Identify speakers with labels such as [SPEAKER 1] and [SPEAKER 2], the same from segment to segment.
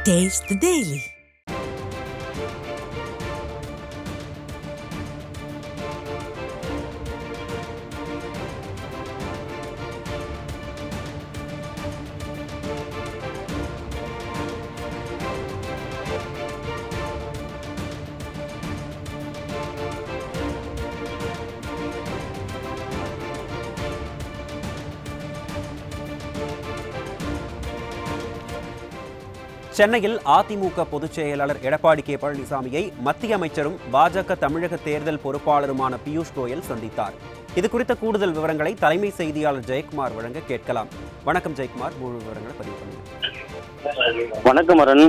[SPEAKER 1] Taste the Daily.
[SPEAKER 2] சென்னையில் அதிமுக பொதுச் செயலாளர் எடப்பாடி கே பழனிசாமியை மத்திய அமைச்சரும் பாஜக தமிழக தேர்தல் பொறுப்பாளருமான பியூஷ் கோயல் சந்தித்தார். இது குறித்த கூடுதல் விவரங்களை தலைமை செய்தியாளர் ஜெயக்குமார் வழங்க கேட்கலாம். வணக்கம் ஜெயக்குமார், முழு விவரங்களை பதிவு பண்ணுங்க.
[SPEAKER 3] வணக்கம் அருண்.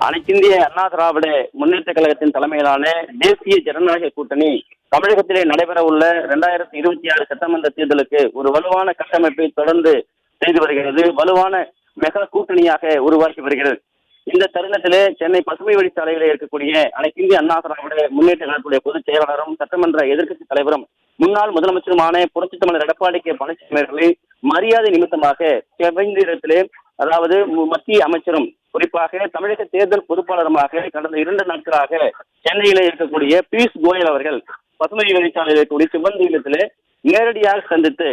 [SPEAKER 3] அனைத்திந்திய அண்ணா திராவிட முன்னேற்ற கழகத்தின் தலைமையிலான தேசிய ஜனநாயக கூட்டணி தமிழகத்திலே நடைபெற உள்ள 2026 சட்டமன்ற தேர்தலுக்கு ஒரு வலுவான கட்டமைப்பை தொடர்ந்து செய்து வருகிறது. வலுவான மெகா கூட்டணியாக உருவாக்கி வருகிறது. இந்த தருணத்திலே சென்னை பசுமை வழிச்சாலையில் இருக்கக்கூடிய அனைத்திந்திய அண்ணா திராவிட முன்னேற்ற கழகத்துடைய பொதுச் செயலாளரும் சட்டமன்ற எதிர்க்கட்சி தலைவரும் முன்னாள் முதலமைச்சருமான புரட்சித் தமிழர் எடப்பாடி கே பழனிசாமி அவர்களை மரியாதை நிமித்தமாக செவ்வாய்த்திலே, அதாவது மத்திய அமைச்சரும் குறிப்பாக தமிழக தேர்தல் பொறுப்பாளருமாக கடந்த 2 நாட்களாக சென்னையிலே இருக்கக்கூடிய பியூஷ் கோயல் அவர்கள் பசுமை வழிச்சாலையில் இருக்கக்கூடிய சிவந்தி இல்லத்திலே நேரடியாக சந்தித்து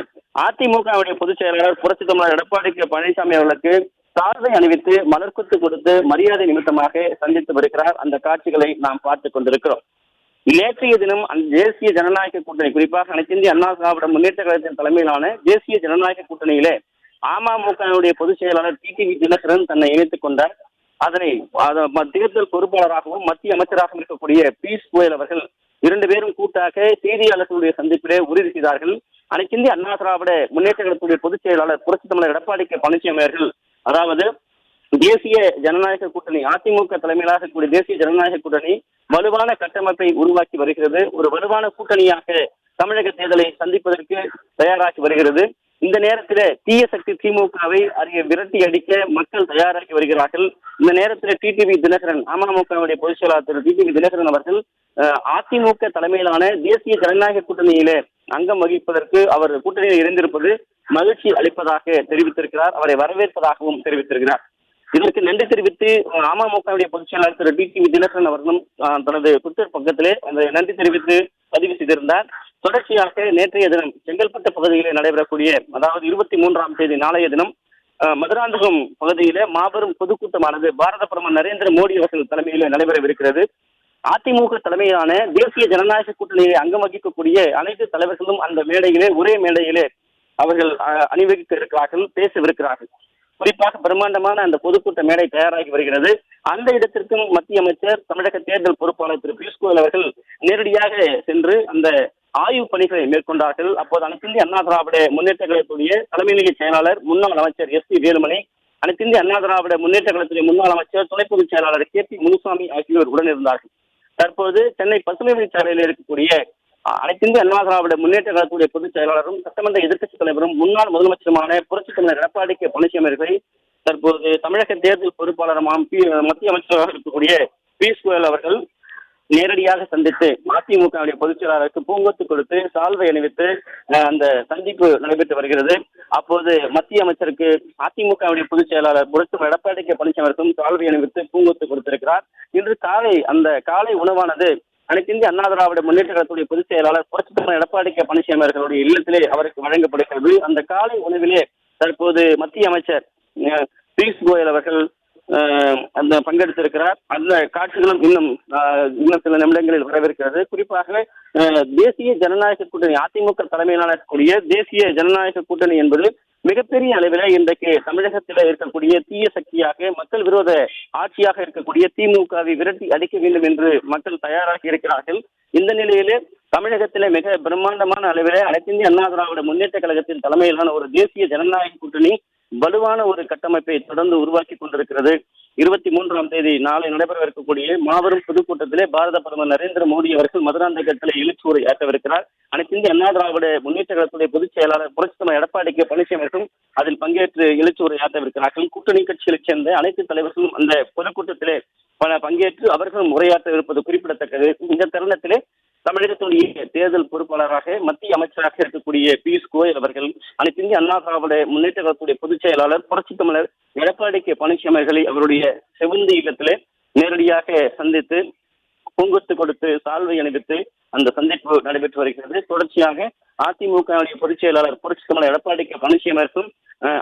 [SPEAKER 3] அதிமுகவுடைய பொதுச் செயலாளர் புரட்சித் தமிழர் எடப்பாடி கே பழனிசாமி அவர்களுக்கு சார்பை அணிவித்து மலர்குத்து கொடுத்து மரியாதை நிமித்தமாக சந்தித்து வருகிறார். அந்த காட்சிகளை நாம் பார்த்துக் கொண்டிருக்கிறோம். நேற்றைய தினம் தேசிய ஜனநாயக கூட்டணி, குறிப்பாக அனைத்திந்திய அண்ணா திராவிட முன்னேற்ற கழகத்தின் தலைமையிலான தேசிய ஜனநாயக கூட்டணியிலே அமமுகவுடைய பொதுச் செயலாளர் டிடிவி தினகரன் தன்னை இணைத்துக் கொண்டார். அதனை தேர்தல் பொறுப்பாளராகவும் மத்திய அமைச்சராகவும் இருக்கக்கூடிய பியூஷ் கோயல் அவர்கள் 2 பேரும் கூட்டாக செய்தியாளர்களுடைய சந்திப்பிலே உறுதி செய்தார்கள். அனைத்திந்திய அண்ணா திராவிட முன்னேற்ற கழகத்துடைய பொதுச் செயலாளர் புரட்சித் தமிழர் எடப்பாடி கே பழனிசாமி அவர்கள், அதாவது தேசிய ஜனநாயக கூட்டணி அதிமுக தலைமையிலாக கூடிய தேசிய ஜனநாயக கூட்டணி வலுவான கட்டமைப்பை உருவாக்கி வருகிறது. ஒரு வலுவான கூட்டணியாக தமிழக தேர்தலை சந்திப்பதற்கு தயாராகி வருகிறது. இந்த நேரத்தில் தீய சக்தி திமுகவை விரட்டி அடிக்க மக்கள் தயாராகி வருகிறார்கள். இந்த நேரத்தில் டிடிவி தினகரன், அமமுகவுடைய பொதுச் செயலாளர் திரு டிடிவி தினகரன் அவர்கள் அதிமுக தலைமையிலான தேசிய ஜனநாயக கூட்டணியிலே அங்கம் வகிப்பதற்கு அவர் கூட்டணியில் இருந்திருப்பது மகிழ்ச்சி அளிப்பதாக தெரிவித்திருக்கிறார். அவரை வரவேற்பதாகவும் தெரிவித்திருக்கிறார். இதற்கு நன்றி தெரிவித்து அமமுகவுடைய பொதுச் செயலாளர் திரு டிடிவி தினகரன் அவர்களும் தனது ட்விட்டர் பக்கத்திலே அந்த நன்றி தெரிவித்து பதிவு செய்திருந்தார். தொடர்ச்சியாக நேற்றைய தினம் செங்கல்பட்டு பகுதியிலே நடைபெறக்கூடிய, அதாவது 23ஆம் தேதி நாளைய தினம் மதுராந்தகம் பகுதியிலே மாபெரும் பொதுக்கூட்டமானது பாரத பிரதமர் நரேந்திர மோடி அவர்கள் தலைமையிலே நடைபெறவிருக்கிறது. அதிமுக தலைமையிலான தேசிய ஜனநாயக கூட்டணியை அங்கம் வகிக்கக்கூடிய அனைத்து தலைவர்களும் அந்த மேடையிலே, ஒரே மேடையிலே அவர்கள் அணிவகுக்க இருக்கிறார்கள், பேசவிருக்கிறார்கள். குறிப்பாக பிரம்மாண்டமான அந்த பொதுக்கூட்ட மேடை தயாராகி வருகிறது. அந்த இடத்திற்கும் மத்திய அமைச்சர் தமிழக தேர்தல் பொறுப்பாளர் திரு பியூஷ் கோயல் அவர்கள் நேரடியாக சென்று அந்த ஆய்வு பணிகளை மேற்கொண்டார்கள். அப்போது அனைத்திந்திய அண்ணா திராவிட முன்னேற்ற கழகத்துடைய தலைமை நிலைய செயலாளர் முன்னாள் அமைச்சர் SP வேலுமணி, அனைத்திந்திய அண்ணா திராவிட முன்னேற்ற கழகத்துடைய முன்னாள் அமைச்சர் துணை பொதுச் செயலாளர் KP முனுசாமி ஆகியோர் உடன் இருந்தார்கள். தற்போது சென்னை பசுமை வழிச்சாலையில் இருக்கக்கூடிய அனைத்திந்திய அண்ணா திராவிட முன்னேற்ற கழகத்துடைய பொதுச் செயலாளரும் சட்டமன்ற எதிர்க்கட்சி தலைவரும் முன்னாள் முதலமைச்சருமான புரட்சித் தமிழர் எடப்பாடி கே பழனிசாமி அவர்களை தற்போது தமிழக தேர்தல் பொறுப்பாளருமான மத்திய அமைச்சராக இருக்கக்கூடிய பியூஷ் கோயல் அவர்கள் நேரடியாக சந்தித்து அதிமுகவுடைய பொதுச் செயலாளருக்கு பூங்கொத்து கொடுத்து சால்வை அணிவித்து அந்த சந்திப்பு நடைபெற்று வருகிறது. அப்போது மத்திய அமைச்சருக்கு அதிமுகவுடைய பொதுச் செயலாளர் புரட்சி எடப்பாடி கே பழனிசாமி அவர்களும் சால்வை அணிவித்து பூங்கொத்து கொடுத்திருக்கிறார். இன்று காலை உணவானது அனைத்திந்திய அண்ணா திராவிட முன்னேற்ற கழகத்துடைய பொதுச் செயலாளர் புரட்சி தமிழர் எடப்பாடி கே பழனிசாமி அவர்களுடைய இல்லத்திலே அவருக்கு வழங்கப்படுகிறது. அந்த காலை உணவிலே தற்போது மத்திய அமைச்சர் பியூஷ் கோயல் அவர்கள் அந்த பங்கெடுத்திருக்கிறார். அந்த காட்சிகளும் இன்னும் சில நிமிடங்களில் வரவிருக்கிறது. குறிப்பாக தேசிய ஜனநாயக கூட்டணி அதிமுக தலைமையிலான கூடிய தேசிய ஜனநாயக கூட்டணி என்பது மிகப்பெரிய அளவில் இன்றைக்கு தமிழகத்தில் இருக்கக்கூடிய தீய சக்தியாக, மக்கள் விரோத ஆட்சியாக இருக்கக்கூடிய திமுகவை விரட்டி அடிக்க வேண்டும் என்று மக்கள் தயாராகி இருக்கிறார்கள். இந்த நிலையிலே தமிழகத்திலே மிக பிரம்மாண்டமான அளவில் அனைத்திந்திய அண்ணா திராவிட முன்னேற்ற கழகத்தின் தலைமையிலான ஒரு தேசிய ஜனநாயக கூட்டணி வலுவான ஒரு கட்டமைப்பை தொடர்ந்து உருவாக்கி கொண்டிருக்கிறது. 23ஆம் தேதி நாளை நடைபெறவிருக்கக்கூடிய மாபெரும் பொதுக்கூட்டத்திலே பாரத பிரதமர் நரேந்திர மோடி அவர்கள் மதுராந்தகத்திலே எழுச்சியுரை ஆற்றவிருக்கிறார். அனைத்திந்திய அண்ணா திராவிட முன்னேற்ற கழகத்துடைய பொதுச் செயலாளர் புரட்சி தமிழர் எடப்பாடி கே பழனிசாமி அவர்களும் அதில் பங்கேற்று எழுச்சியுரை ஆற்றவிருக்கிறார்கள். கூட்டணி கட்சிகளைச் சேர்ந்த அனைத்து தலைவர்களும் அந்த பொதுக்கூட்டத்திலே பங்கேற்று அவர்களும் உரையாற்ற இருப்பது குறிப்பிடத்தக்கது. இந்த தருணத்திலே தமிழகத்துடைய தேர்தல் பொறுப்பாளராக மத்திய அமைச்சராக இருக்கக்கூடிய பியூஷ் கோயல் அவர்கள், அனைத்திந்திய அண்ணா திராவிட முன்னேற்ற கழகத்துடைய பொதுச் செயலாளர் புரட்சி தமிழர் எடப்பாடி கே பழனிசாமி அவர்களை அவருடைய செவந்தி இல்லத்திலே நேரடியாக சந்தித்து பூங்கொத்து கொடுத்து சால்வை அணிவித்து அந்த சந்திப்பு நடைபெற்று வருகிறது. தொடர்ச்சியாக அதிமுக பொதுச் செயலாளர் புரட்சி தமிழர் எடப்பாடி கே பழனிசாமி அவர்களும்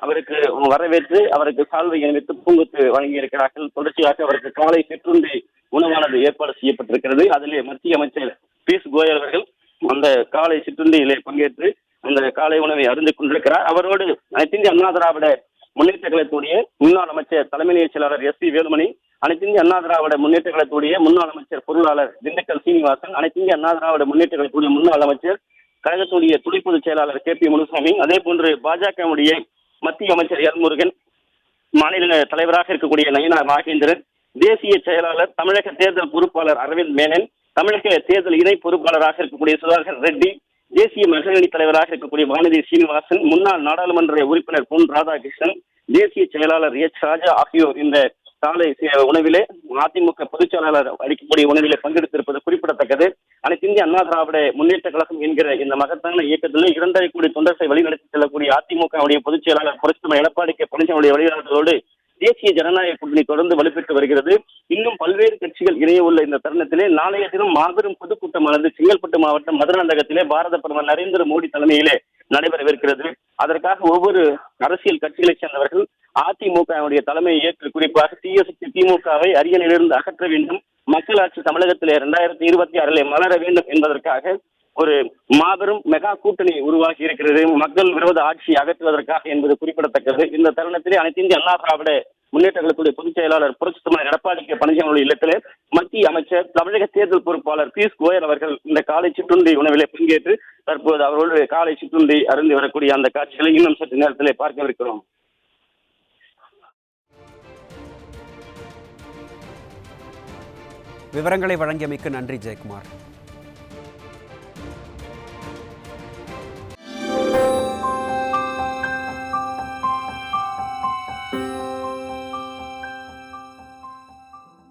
[SPEAKER 3] அவருக்கு வரவேற்று அவருக்கு சால்வை அணிவித்து பூங்கொத்து வழங்கியிருக்கிறார்கள். தொடர்ச்சியாக அவருக்கு காலை சிற்றுண்டி உணவானது ஏற்பாடு செய்யப்பட்டிருக்கிறது. அதிலே மத்திய அமைச்சர் பியூஷ் கோயல் அவர்கள் அந்த காலை சிற்றுண்டியிலே பங்கேற்று அந்த காலை உணவை அருந்திக் கொண்டிருக்கிறார். அவரோடு அனைத்து இந்திய அண்ணா திராவிட முன்னேற்ற கழகத்துடைய முன்னாள் அமைச்சர் தலைமை செயலாளர் SP வேலுமணி, அனைத்து இந்திய அண்ணா திராவிட முன்னேற்ற கழகத்துடைய முன்னாள் அமைச்சர் பொருளாளர் திண்டுக்கல் சீனிவாசன், அனைத்து இந்திய அண்ணா திராவிட முன்னேற்ற கழகத்துடைய முன்னாள் அமைச்சர் கழகத்துடைய துணை பொதுச் செயலாளர் KP முனுசாமி, அதே போன்று பாஜகவுடைய மத்திய அமைச்சர் எல் முருகன், மாநில தலைவராக இருக்கக்கூடிய நயினா நாகேந்திரன், தேசிய செயலாளர் தமிழக தேர்தல் பொறுப்பாளர் அரவிந்த் மேனன், தமிழக தேர்தல் இணை பொறுப்பாளராக இருக்கக்கூடிய சுதாகர் ரெட்டி, தேசிய மகளிரணி தலைவராக இருக்கக்கூடிய வானதி சீனிவாசன், முன்னாள் நாடாளுமன்ற உறுப்பினர் பொன் ராதாகிருஷ்ணன், தேசிய செயலாளர் ராஜா ஆகியோர் இந்த காலை உணவிலே அதிமுக பொதுச் செயலாளர் அளிக்கக்கூடிய உணவிலே பங்கெடுத்திருப்பது குறிப்பிடத்தக்கது. அனைத்து இந்திய அண்ணா திராவிட முன்னேற்ற கழகம் என்கிற இந்த மகத்தான இயக்கத்திலே 2.5 கோடி தொண்டர்களை வழிநடத்தி செல்லக்கூடிய அதிமுக பொதுச் செயலாளர் புரட்சி தலைவர் எடப்பாடி கே பழனிசாமி வழிநடத்தலோடு தேசிய ஜனநாயக கூட்டணி தொடர்ந்து வலுப்பெற்று வருகிறது. இன்னும் பல்வேறு கட்சிகள் இணைய உள்ள இந்த தருணத்திலே நாளைய தினம் மாபெரும் பொதுக்கூட்டமானது செங்கல்பட்டு மாவட்டம் மதுராந்தகத்திலே பாரத பிரதமர் நரேந்திர மோடி தலைமையிலே நடைபெறவிருக்கிறது. அதற்காக ஒவ்வொரு அரசியல் கட்சிகளைச் சேர்ந்தவர்கள் அதிமுக தலைமையை ஏற்று குறிப்பாக தீயசக்தி திமுகவை அரியணையிலிருந்து அகற்ற வேண்டும், மக்களாட்சி தமிழகத்திலே 2026 மலர வேண்டும் என்பதற்காக ஒரு மாபெரும் மெகா கூட்டணி உருவாகி இருக்கிறது, மக்கள் விரோத ஆட்சியை அகற்றுவதற்காக என்பது குறிப்பிடத்தக்கது. இந்த தருணத்திலே அனைத்து இந்திய அண்ணா திராவிட முன்னேற்ற கழகத்துடைய பொதுச் செயலாளர் புரட்சி தமிழர் எடப்பாடி கே பழனிசாமி இல்லத்திலே மத்திய அமைச்சர் தமிழக தேர்தல் பொறுப்பாளர் பியூஷ் கோயல் அவர்கள் இந்த காலை சிற்றுண்டி உணவிலே பங்கேற்று தற்போது அவரோடு காலை சிற்றுண்டி அருந்தி வரக்கூடிய அந்த காட்சிகளை இன்னும் சற்று நேரத்திலே பார்க்கவிருக்கிறோம்.
[SPEAKER 2] விவரங்களை வழங்கியமைக்கு நன்றி ஜெயக்குமார்.